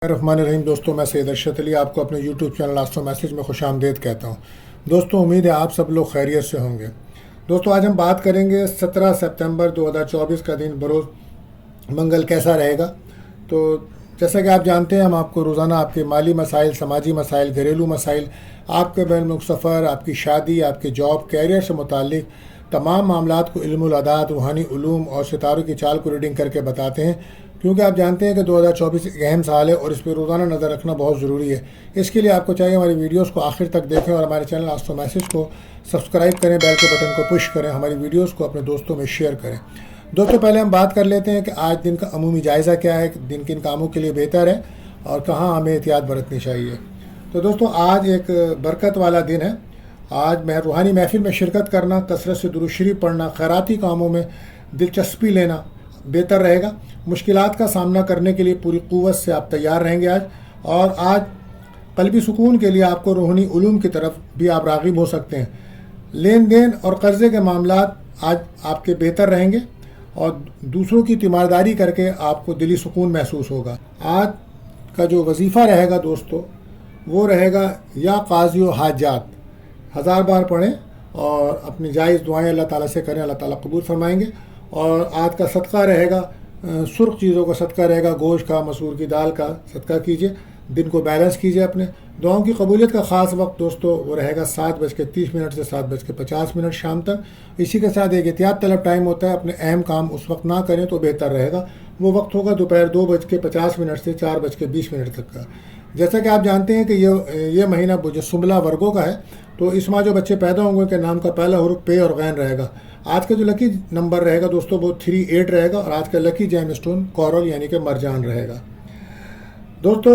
الرحمن الرحیم دوستوں، میں سید ارشد علی آپ کو اپنے یوٹیوب چینل آسٹرو میسج میں خوش آمدید کہتا ہوں۔ دوستوں، امید ہے آپ سب لوگ خیریت سے ہوں گے۔ دوستوں، آج ہم بات کریں گے 17 سپتمبر 2024 کا دن بروز منگل کیسا رہے گا۔ تو جیسا کہ آپ جانتے ہیں، ہم آپ کو روزانہ آپ کے مالی مسائل، سماجی مسائل، گھریلو مسائل، آپ کے بین الملک سفر، آپ کی شادی، آپ کے جاب، کیریئر سے متعلق تمام معاملات کو علم العداد، روحانی علوم اور ستاروں کی چال کو ریڈنگ کر کے بتاتے ہیں، کیونکہ آپ جانتے ہیں کہ 2024 ایک اہم سال ہے اور اس پہ روزانہ نظر رکھنا بہت ضروری ہے۔ اس کے لیے آپ کو چاہیے ہماری ویڈیوز کو آخر تک دیکھیں اور ہمارے چینل آسٹرو میسج کو سبسکرائب کریں، بیل کے بٹن کو پش کریں، ہماری ویڈیوز کو اپنے دوستوں میں شیئر کریں۔ دوستوں، پہلے ہم بات کر لیتے ہیں کہ آج دن کا عمومی جائزہ کیا ہے، دن کن کاموں کے لیے بہتر ہے اور کہاں ہمیں احتیاط برتنی چاہیے۔ تو دوستوں، آج ایک برکت والا دن ہے۔ آج میں روحانی محفل میں شرکت کرنا، کثرت سے درود شریف پڑھنا، خیراتی کاموں میں دلچسپی لینا بہتر رہے گا۔ مشکلات کا سامنا کرنے کے لیے پوری قوت سے آپ تیار رہیں گے اور آج قلبی سکون کے لیے آپ کو روحانی علوم کی طرف بھی آپ راغب ہو سکتے ہیں۔ لین دین اور قرضے کے معاملات آج آپ کے بہتر رہیں گے اور دوسروں کی تیمارداری کر کے آپ کو دلی سکون محسوس ہوگا۔ آج کا جو وظیفہ رہے گا دوستو، وہ رہے گا یا قاضی و حاجات 1000 بار پڑھیں اور اپنی جائز دعائیں اللہ تعالیٰ سے کریں، اللہ تعالیٰ قبول فرمائیں گے۔ اور آج کا صدقہ رہے گا، سرخ چیزوں کا صدقہ رہے گا، گوشت کا، مسور کی دال کا صدقہ کیجیے، دن کو بیلنس کیجیے اپنے۔ دعاؤں کی قبولیت کا خاص وقت دوستو وہ رہے گا 7:30 سے 7:50 شام تک۔ اسی کے ساتھ ایک احتیاط طلب ٹائم ہوتا ہے، اپنے اہم کام اس وقت نہ کریں تو بہتر رہے گا۔ وہ وقت ہوگا دوپہر 2:50 سے 4:20 تک کا۔ جیسا کہ آپ جانتے ہیں کہ یہ مہینہ سنبلہ ورگوں کا ہے، تو اس ماہ جو بچے پیدا ہوں گے کے نام کا پہلا حرف پے اور غین رہے گا۔ آج کا جو لکی نمبر رہے گا دوستو وہ 38 رہے گا اور آج کا لکی جیم اسٹون کورل یعنی کہ مرجان رہے گا۔ دوستو،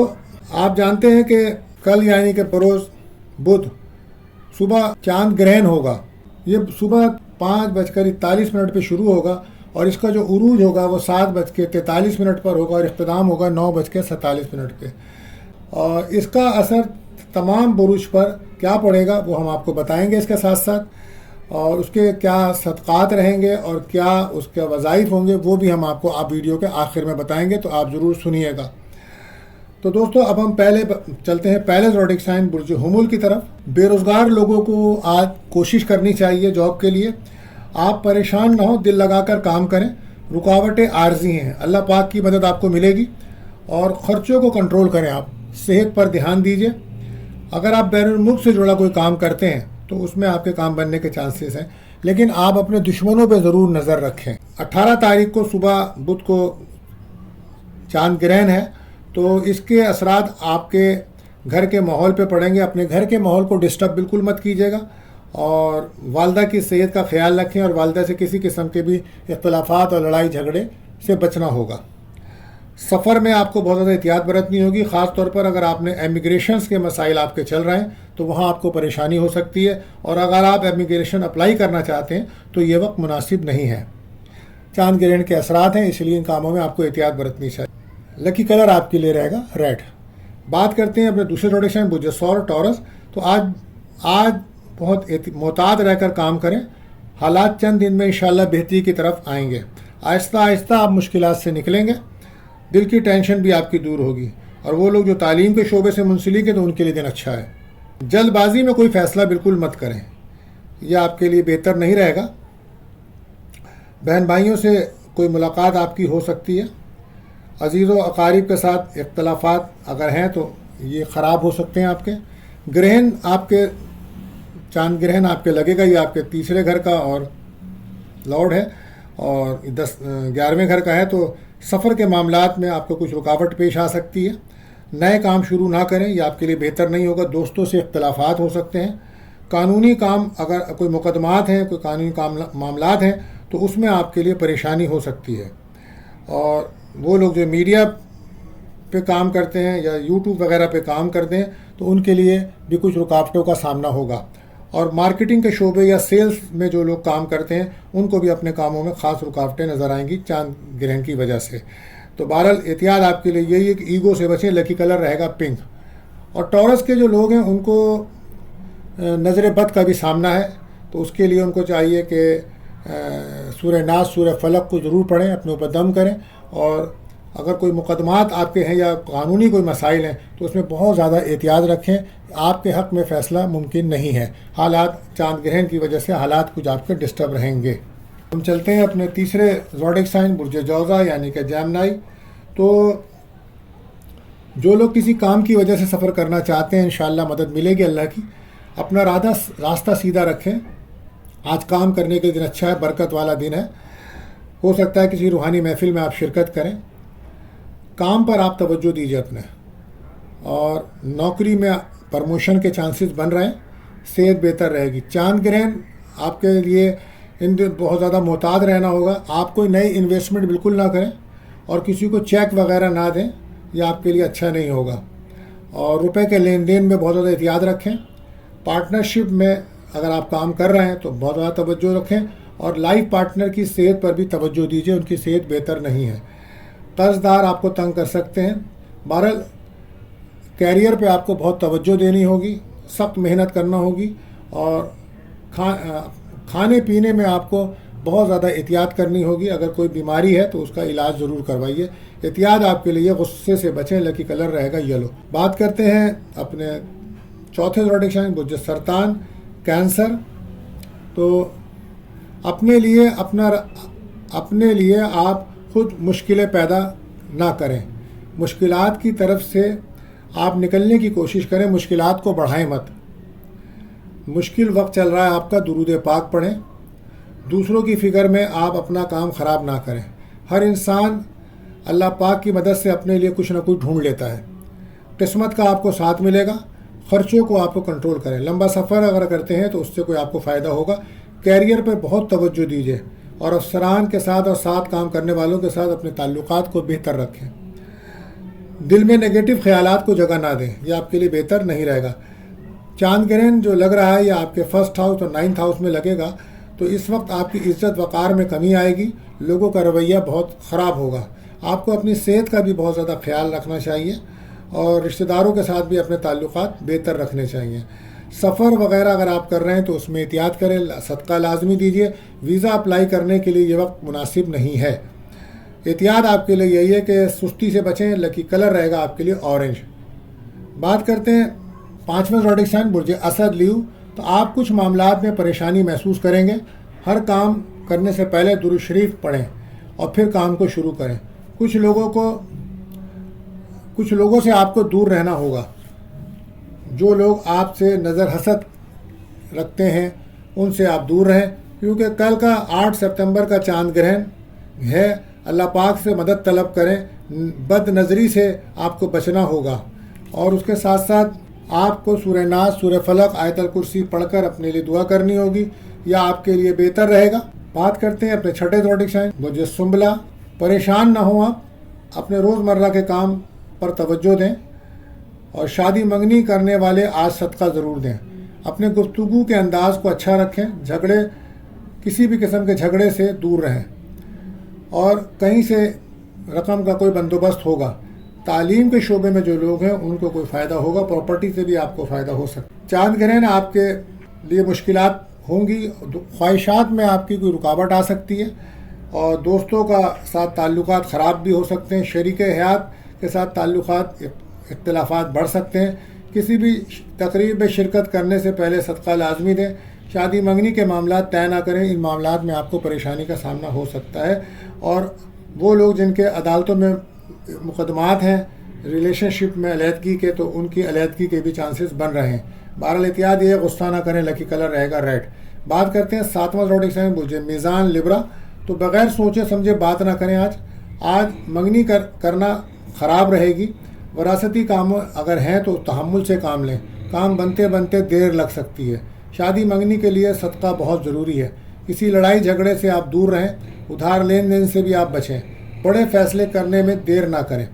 آپ جانتے ہیں کہ کل یعنی کہ بروز بدھ صبح چاند گرہن ہوگا۔ یہ صبح 5:41 پہ شروع ہوگا اور اس کا جو عروج ہوگا وہ 7:43 پر ہوگا اور اختتام ہوگا 9:47 پہ۔ اور اس کا اثر تمام بروج پر کیا پڑے گا وہ ہم آپ کو بتائیں گے اس کے ساتھ ساتھ، اور اس کے کیا صدقات رہیں گے اور کیا اس کے وظائف ہوں گے وہ بھی ہم آپ کو ویڈیو کے آخر میں بتائیں گے، تو آپ ضرور سنیے گا۔ تو دوستو، اب ہم پہلے چلتے ہیں پہلے زوڈک سائن برج حمل کی طرف۔ بے روزگار لوگوں کو آج کوشش کرنی چاہیے جاب کے لیے۔ آپ پریشان نہ ہو، دل لگا کر کام کریں، رکاوٹیں عارضی ہیں، اللہ پاک کی مدد آپ کو ملے گی۔ اور خرچوں کو کنٹرول کریں، آپ صحت پر دھیان دیجیے۔ اگر آپ بین الملک سے جڑا کوئی کام کرتے ہیں تو اس میں آپ کے کام بننے کے چانسز ہیں، لیکن آپ اپنے دشمنوں پہ ضرور نظر رکھیں۔ 18 تاریخ کو صبح بدھ کو چاند گرہن ہے، تو اس کے اثرات آپ کے گھر کے ماحول پہ پڑیں گے۔ اپنے گھر کے ماحول کو ڈسٹرب بالکل مت کیجیے گا اور والدہ کی صحت کا خیال رکھیں اور والدہ سے کسی قسم کے بھی اختلافات اور لڑائی جھگڑے سے بچنا ہوگا۔ سفر میں آپ کو بہت زیادہ احتیاط برتنی ہوگی، خاص طور پر اگر آپ نے امیگریشنز کے مسائل آپ کے چل رہے ہیں تو وہاں آپ کو پریشانی ہو سکتی ہے، اور اگر آپ امیگریشن اپلائی کرنا چاہتے ہیں تو یہ وقت مناسب نہیں ہے۔ چاند گرہن کے اثرات ہیں، اس لیے ان کاموں میں آپ کو احتیاط برتنی چاہیے۔ لکی کلر آپ کے لیے رہے گا ریڈ۔ بات کرتے ہیں اپنے دوسرے زوڈک سائن برج ثور ٹورس۔ تو آج بہت محتاط رہ کر کام کریں، حالات چند دن میں انشاءاللہ بہتری کی طرف آئیں گے۔ آہستہ آہستہ آپ مشکلات سے نکلیں گے، دل کی ٹینشن بھی آپ کی دور ہوگی، اور وہ لوگ جو تعلیم کے شعبے سے منسلک ہیں تو ان کے لیے دن اچھا ہے۔ جلد بازی میں کوئی فیصلہ بالکل مت کریں، یہ آپ کے لیے بہتر نہیں رہے گا۔ بہن بھائیوں سے کوئی ملاقات آپ کی ہو سکتی ہے۔ عزیز و اقارب کے ساتھ اختلافات اگر ہیں تو یہ خراب ہو سکتے ہیں آپ کے۔ گرہن آپ کے چاند گرہن آپ کے لگے گا، یہ آپ کے تیسرے گھر کا اور لارڈ ہے اور 11ویں گھر کا ہے، تو سفر کے معاملات میں آپ کو کچھ رکاوٹ پیش آ سکتی ہے۔ نئے کام شروع نہ کریں، یہ آپ کے لیے بہتر نہیں ہوگا۔ دوستوں سے اختلافات ہو سکتے ہیں۔ قانونی کام، اگر کوئی مقدمات ہیں، کوئی قانونی معاملات ہیں تو اس میں آپ کے لیے پریشانی ہو سکتی ہے۔ اور وہ لوگ جو میڈیا پہ کام کرتے ہیں یا یوٹیوب وغیرہ پہ کام کرتے ہیں تو ان کے لیے بھی کچھ رکاوٹوں کا سامنا ہوگا۔ اور مارکیٹنگ کے شعبے یا سیلز میں جو لوگ کام کرتے ہیں ان کو بھی اپنے کاموں میں خاص رکاوٹیں نظر آئیں گی چاند گرہن کی وجہ سے۔ تو بہرحال احتیاط آپ کے لیے یہی ہے کہ ایگو سے بچیں۔ لکی کلر رہے گا پنک۔ اور ٹورس کے جو لوگ ہیں ان کو نظر بد کا بھی سامنا ہے، تو اس کے لیے ان کو چاہیے کہ سورہ ناس، سورہ فلق کو ضرور پڑھیں، اپنے اوپر دم کریں اور اگر کوئی مقدمات آپ کے ہیں یا قانونی کوئی مسائل ہیں تو اس میں بہت زیادہ احتیاط رکھیں. آپ کے حق میں فیصلہ ممکن نہیں ہے. حالات چاند گرہن کی وجہ سے حالات کچھ آپ کے ڈسٹرب رہیں گے. ہم چلتے ہیں اپنے تیسرے زوڈک سائن برج جوزا یعنی کہ جیمنائی. تو جو لوگ کسی کام کی وجہ سے سفر کرنا چاہتے ہیں انشاءاللہ مدد ملے گی اللہ کی. اپنا راستہ سیدھا رکھیں. آج کام کرنے کے دن اچھا ہے, برکت والا دن ہے. ہو سکتا ہے کسی روحانی محفل میں آپ شرکت کریں. کام پر آپ توجہ دیجیے اپنے, اور نوکری میں پرموشن کے چانسز بن رہے ہیں. صحت بہتر رہے گی. چاند گرہن آپ کے لیے ان دن بہت زیادہ محتاط رہنا ہوگا. آپ کوئی نئی انویسٹمنٹ بالکل نہ کریں اور کسی کو چیک وغیرہ نہ دیں, یہ آپ کے لیے اچھا نہیں ہوگا. اور روپے کے لین دین میں بہت زیادہ احتیاط رکھیں. پارٹنرشپ میں اگر آپ کام کر رہے ہیں تو بہت زیادہ توجہ رکھیں, اور لائف پارٹنر کی صحت پر بھی توجہ دیجیے, ان کی صحت بہتر نہیں ہے. قرض دار آپ کو تنگ کر سکتے ہیں. بہرحال کیریئر پہ آپ کو بہت توجہ دینی ہوگی, سخت محنت کرنا ہوگی, اور کھانے پینے میں آپ کو بہت زیادہ احتیاط کرنی ہوگی. اگر کوئی بیماری ہے تو اس کا علاج ضرور کروائیے. احتیاط آپ کے لیے. غصے سے بچیں. لکی کلر رہے گا یلو. بات کرتے ہیں اپنے چوتھے زوڈک سائن برج سرطان کینسر. تو اپنے لیے آپ خود مشکلیں پیدا نہ کریں. مشکلات کی طرف سے آپ نکلنے کی کوشش کریں, مشکلات کو بڑھائیں مت. مشکل وقت چل رہا ہے آپ کا, درود پاک پڑھیں. دوسروں کی فکر میں آپ اپنا کام خراب نہ کریں. ہر انسان اللہ پاک کی مدد سے اپنے لیے کچھ نہ کچھ ڈھونڈ لیتا ہے. قسمت کا آپ کو ساتھ ملے گا. خرچوں کو آپ کو کنٹرول کریں. لمبا سفر اگر کرتے ہیں تو اس سے کوئی آپ کو فائدہ ہوگا. کیریئر پہ بہت توجہ دیجیے, اور افسران کے ساتھ اور ساتھ کام کرنے والوں کے ساتھ اپنے تعلقات کو بہتر رکھیں. دل میں نگیٹو خیالات کو جگہ نہ دیں, یہ آپ کے لیے بہتر نہیں رہے گا. چاند گرہن جو لگ رہا ہے یہ آپ کے فرسٹ ہاؤس اور 9th ہاؤس میں لگے گا, تو اس وقت آپ کی عزت وقار میں کمی آئے گی. لوگوں کا رویہ بہت خراب ہوگا. آپ کو اپنی صحت کا بھی بہت زیادہ خیال رکھنا چاہیے, اور رشتہ داروں کے ساتھ بھی اپنے تعلقات بہتر رکھنے چاہیے. سفر وغیرہ اگر آپ کر رہے ہیں تو اس میں احتیاط کریں. صدقہ لازمی دیجیے. ویزا اپلائی کرنے کے لیے یہ وقت مناسب نہیں ہے. احتیاط آپ کے لیے یہی ہے کہ سستی سے بچیں. لکی کلر رہے گا آپ کے لیے اورنج. بات کرتے ہیں 5واں زوڈک سائن برج اسد لیو. تو آپ کچھ معاملات میں پریشانی محسوس کریں گے. ہر کام کرنے سے پہلے درود شریف پڑھیں اور پھر کام کو شروع کریں. کچھ لوگوں سے آپ کو دور رہنا ہوگا. جو لوگ آپ سے نظر حسد رکھتے ہیں ان سے آپ دور رہیں, کیونکہ کل کا 8 سپتمبر کا چاند گرہن ہے. اللہ پاک سے مدد طلب کریں. بد نظری سے آپ کو بچنا ہوگا. اور اس کے ساتھ ساتھ آپ کو سورہ ناس, سورہ فلق, آیت الکرسی پڑھ کر اپنے لیے دعا کرنی ہوگی. یا آپ کے لیے بہتر رہے گا. بات کرتے ہیں اپنے چھٹے زوڈک سائن برج سنبلا. پریشان نہ ہوں آپ. اپنے روزمرہ کے کام پر توجہ دیں, اور شادی منگنی کرنے والے آج صدقہ ضرور دیں. اپنے گفتگو کے انداز کو اچھا رکھیں. کسی بھی قسم کے جھگڑے سے دور رہیں. اور کہیں سے رقم کا کوئی بندوبست ہوگا. تعلیم کے شعبے میں جو لوگ ہیں ان کو کوئی فائدہ ہوگا. پراپرٹی سے بھی آپ کو فائدہ ہو سکتا ہے. چاند گرہن آپ کے لیے مشکلات ہوں گی. خواہشات میں آپ کی کوئی رکاوٹ آ سکتی ہے, اور دوستوں کا ساتھ تعلقات خراب بھی ہو سکتے ہیں. شریک حیات کے ساتھ تعلقات اختلافات بڑھ سکتے ہیں. کسی بھی تقریب میں شرکت کرنے سے پہلے صدقہ لازمی دیں. شادی منگنی کے معاملات طے نہ کریں. ان معاملات میں آپ کو پریشانی کا سامنا ہو سکتا ہے. اور وہ لوگ جن کے عدالتوں میں مقدمات ہیں ریلیشن شپ میں علیحدگی کے, تو ان کی علیحدگی کے بھی چانسز بن رہے ہیں. بہرحال احتیاط یہ غصہ نہ کریں. لکی کلر رہے گا ریڈ. بات کرتے ہیں 7واں زوڈک سائن برج میزان لیبرا. تو بغیر سوچے سمجھے بات نہ کریں. آج منگنی کرنا خراب رہے گی. وراثتی کام اگر ہیں تو تحمل سے کام لیں. کام بنتے بنتے دیر لگ سکتی ہے. شادی منگنی کے لیے صدقہ بہت ضروری ہے. کسی لڑائی جھگڑے سے آپ دور رہیں. ادھار لین دین سے بھی آپ بچیں. بڑے فیصلے کرنے میں دیر نہ کریں.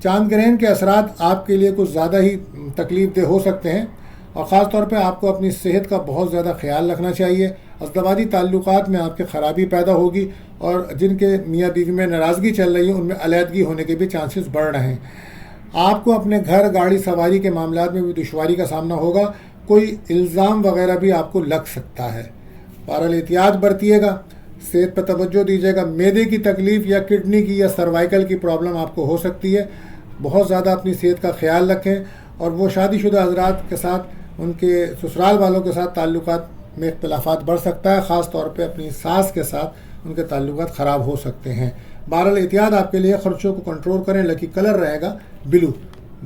چاند گرہن کے اثرات آپ کے لیے کچھ زیادہ ہی تکلیف دہ ہو سکتے ہیں, اور خاص طور پہ آپ کو اپنی صحت کا بہت زیادہ خیال رکھنا چاہیے. ازدواجی تعلقات میں آپ کے خرابی پیدا ہوگی, اور جن کے میاں بیوی میں ناراضگی چل رہی ہے ان میں علیحدگی ہونے کے بھی چانسز بڑھ رہے ہیں. آپ کو اپنے گھر گاڑی سواری کے معاملات میں بھی دشواری کا سامنا ہوگا. کوئی الزام وغیرہ بھی آپ کو لگ سکتا ہے. بہرحال احتیاط برتیے گا. صحت پر توجہ دیجیے گا. میدے کی تکلیف یا کڈنی کی یا سروائیکل کی پرابلم آپ کو ہو سکتی ہے. بہت زیادہ اپنی صحت کا خیال رکھیں. اور وہ شادی شدہ حضرات کے ساتھ ان کے سسرال والوں کے ساتھ تعلقات میں اختلافات بڑھ سکتا ہے. خاص طور پہ اپنی ساس کے ساتھ ان کے تعلقات خراب ہو سکتے ہیں. بہرحال احتیاط آپ کے لیے. خرچوں کو کنٹرول کریں. لکی کلر رہے گا بلو.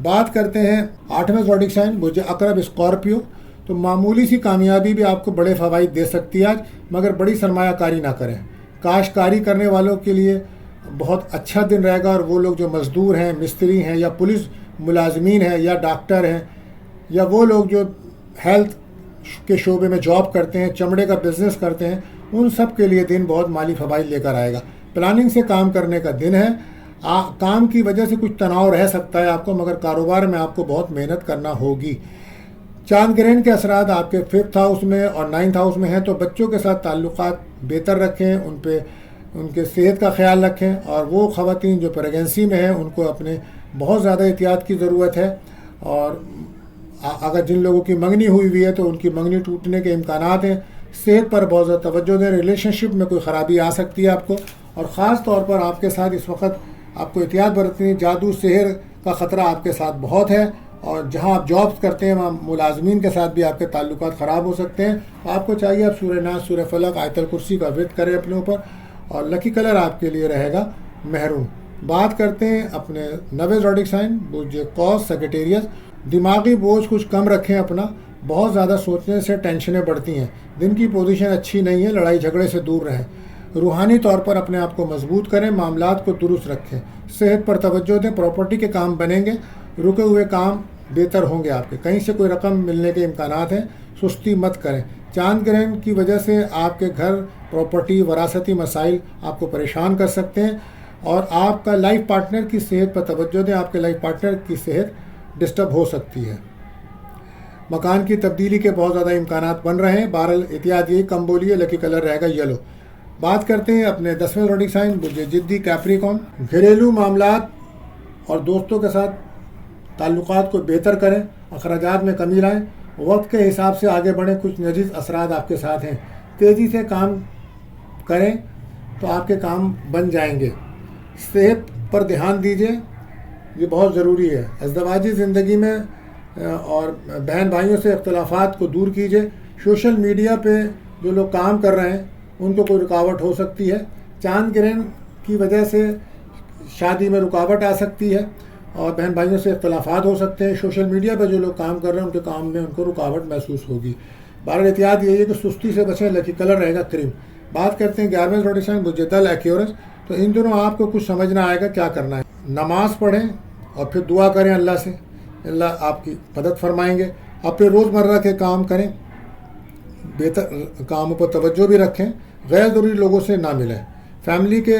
بات کرتے ہیں 8ویں زوڈک سائن برج عقرب اسکارپیو. تو معمولی سی کامیابی بھی آپ کو بڑے فوائد دے سکتی ہے آج، مگر بڑی سرمایہ کاری نہ کریں. کاشتکاری کرنے والوں کے لیے بہت اچھا دن رہے گا. اور وہ لوگ جو مزدور ہیں، مستری ہیں، یا پولیس ملازمین ہیں، یا ڈاکٹر ہیں، یا وہ لوگ جو ہیلتھ کے شعبے میں جاب کرتے ہیں، چمڑے کا بزنس کرتے ہیں، ان سب کے لیے دن بہت مالی فوائد لے کر آئے گا. پلاننگ سے کام کرنے کا دن ہے. کام کی وجہ سے کچھ تناؤ رہ سکتا ہے آپ کو، مگر کاروبار میں آپ کو بہت محنت کرنا ہوگی. چاند گرہن کے اثرات آپ کے 5th ہاؤس میں اور 9th ہاؤس میں ہیں. تو بچوں کے ساتھ تعلقات بہتر رکھیں، ان کے صحت کا خیال رکھیں. اور وہ خواتین جو پریگنسی میں ہیں ان کو اپنے بہت زیادہ احتیاط کی ضرورت ہے. اور اگر جن لوگوں کی منگنی ہوئی ہے تو ان کی منگنی ٹوٹنے کے امکانات ہیں. صحت پر بہت زیادہ توجہ دیں. ریلیشن شپ میں کوئی خرابی آ سکتی ہے آپ کو. اور خاص طور پر آپ کے ساتھ اس وقت آپ کو احتیاط برتنی. جادو سحر کا خطرہ آپ کے ساتھ بہت ہے. اور جہاں آپ جابس کرتے ہیں وہاں ملازمین کے ساتھ بھی آپ کے تعلقات خراب ہو سکتے ہیں. آپ کو چاہیے آپ سورہ ناس، سورہ فلق، آیت الکرسی کا ورد کریں اپنے اوپر. اور لکی کلر آپ کے لیے رہے گا مہرون. بات کرتے ہیں اپنے 9ویں زوڈک سائن برج قوس سیجیٹیریس. دماغی بوجھ کچھ کم رکھیں اپنا. بہت زیادہ سوچنے سے ٹینشنیں بڑھتی ہیں. دن کی پوزیشن اچھی نہیں ہے. لڑائی جھگڑے سے دور رہیں. روحانی طور پر اپنے آپ کو مضبوط کریں. معاملات کو درست رکھیں. صحت پر توجہ دیں. پراپرٹی کے کام بنیں گے. رکے ہوئے کام بہتر ہوں گے آپ کے. کہیں سے کوئی رقم ملنے کے امکانات ہیں. سستی مت کریں. چاند گرہن کی وجہ سے آپ کے گھر، پراپرٹی، وراثتی مسائل آپ کو پریشان کر سکتے ہیں. اور آپ کا لائف پارٹنر کی صحت پر توجہ دیں. آپ کے لائف پارٹنر کی صحت ڈسٹرب ہو سکتی ہے. مکان کی تبدیلی کے بہت زیادہ امکانات بن رہے ہیں. بہرحال احتیاط یہی کم بولیے. لکی کلر رہے گا یلو. بات کرتے ہیں اپنے 10ویں زوڈک سائن برج جدی کیپریکون. گھریلو معاملات اور دوستوں کے ساتھ تعلقات کو بہتر کریں. اخراجات میں کمی لائیں. وقت کے حساب سے آگے بڑھیں. کچھ نجیز اثرات آپ کے ساتھ ہیں. تیزی سے کام کریں تو آپ کے کام بن جائیں گے. صحت پر دھیان دیجیے، یہ بہت ضروری ہے. ازدواجی زندگی میں اور بہن بھائیوں سے اختلافات کو دور کیجیے. سوشل میڈیا پہ جو لوگ کام کر رہے ہیں ان کو کوئی رکاوٹ ہو سکتی ہے. چاند گرہن کی وجہ سے شادی میں رکاوٹ آ سکتی ہے اور بہن بھائیوں سے اختلافات ہو سکتے ہیں. سوشل میڈیا پہ جو لوگ کام کر رہے ہیں ان کے کام میں ان کو رکاوٹ محسوس ہوگی. بہرحال احتیاط یہی ہے کہ سستی سے بچیں. لکی کلر رہے گا کریم. بات کرتے ہیں 11ویں زوڈک سائن برج دل ایکیورس. تو ان دنوں آپ کو کچھ سمجھنا آئے گا کیا کرنا ہے. نماز پڑھیں اور پھر دعا کریں اللہ سے. اللہ آپ کی مدد فرمائیں گے. اپنے روزمرہ کے کام کریں. بہتر کاموں پر توجہ بھی رکھیں. غیر ضروری لوگوں سے نہ ملیں. فیملی کے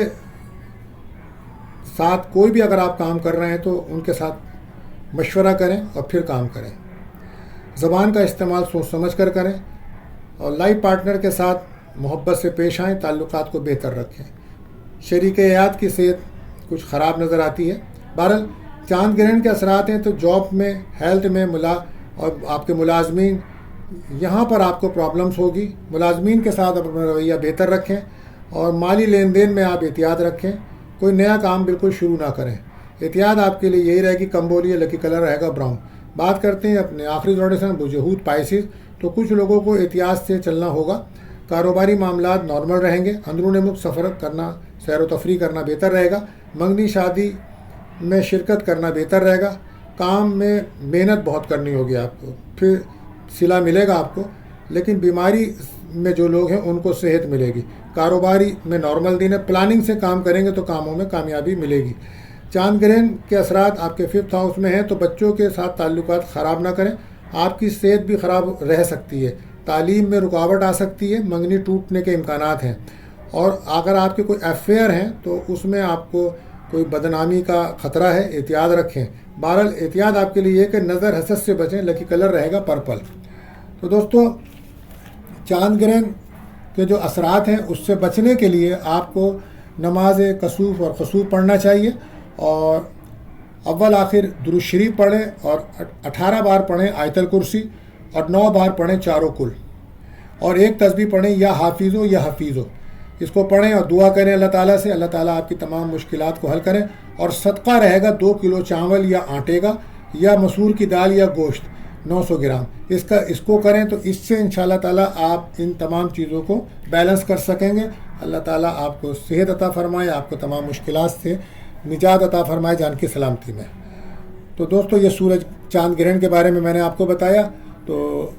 ساتھ کوئی بھی اگر آپ کام کر رہے ہیں تو ان کے ساتھ مشورہ کریں اور پھر کام کریں. زبان کا استعمال سوچ سمجھ کر کریں. اور لائف پارٹنر کے ساتھ محبت سے پیش آئیں. تعلقات کو بہتر رکھیں. شریک حیات کی صحت کچھ خراب نظر آتی ہے. بہرحال چاند گرہن کے اثرات ہیں تو جاب میں، ہیلتھ میں اور آپ کے ملازمین، یہاں پر آپ کو پرابلمس ہوگی. ملازمین کے ساتھ اپنا رویہ بہتر رکھیں. اور مالی لین دین میں آپ احتیاط رکھیں. کوئی نیا کام بالکل شروع نہ کریں. احتیاط آپ کے لیے یہی رہے گی کم بولیے. لکی کلر رہے گا براؤن. بات کرتے ہیں اپنے آخری زوڈک سائن برج حوت پائسیز. تو کچھ لوگوں کو احتیاط سے چلنا ہوگا. کاروباری معاملات نارمل رہیں گے. اندرون ملک سفر کرنا، سیر و تفریح کرنا بہتر رہے گا. منگنی شادی میں شرکت کرنا بہتر رہے گا. کام میں محنت بہت کرنی ہوگی آپ کو. پھر صلہ ملے گا آپ کو. لیکن بیماری میں جو لوگ ہیں ان کو صحت ملے گی. کاروباری میں نارمل دن ہے. پلاننگ سے کام کریں گے تو کاموں میں کامیابی ملے گی. چاند گرہن کے اثرات آپ کے 5th ہاؤس میں ہیں تو بچوں کے ساتھ تعلقات خراب نہ کریں. آپ کی صحت بھی خراب رہ سکتی ہے. تعلیم میں رکاوٹ آ سکتی ہے. منگنی ٹوٹنے کے امکانات ہیں. اور اگر آپ کے کوئی افیئر ہیں تو اس میں آپ کو کوئی بدنامی کا خطرہ ہے. احتیاط رکھیں. بہرحال احتیاط آپ کے لیے یہ کہ نظر حسد سے بچیں. لکی کلر رہے گا پرپل. تو دوستو، چاند گرہن کے جو اثرات ہیں اس سے بچنے کے لیے آپ کو نماز کسوف اور خسوف پڑھنا چاہیے. اور اول آخر درود شریف پڑھیں اور 18 بار پڑھیں آیت الکرسی اور 9 بار پڑھیں چاروں کل. اور ایک تسبیح پڑھیں یا حافظو یا حفیظو. اس کو پڑھیں اور دعا کریں اللہ تعالیٰ سے، اللہ تعالیٰ آپ کی تمام مشکلات کو حل کریں. اور صدقہ رہے گا 2 کلو چاول یا آٹے کا یا مسور کی دال یا گوشت 900 گرام، اس کو کریں تو اس سے انشاءاللہ تعالیٰ آپ ان تمام چیزوں کو بیلنس کر سکیں گے. اللہ تعالیٰ آپ کو صحت عطا فرمائے، آپ کو تمام مشکلات سے نجات عطا فرمائے جان کی سلامتی میں. تو دوستو یہ سورج چاند گرہن کے بارے میں نے آپ کو بتایا. تو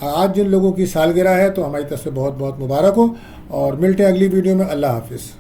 آج جن لوگوں کی سالگرہ ہے تو ہماری طرف سے بہت بہت مبارک ہو، اور ملتے ہیں اگلی ویڈیو میں. اللہ حافظ.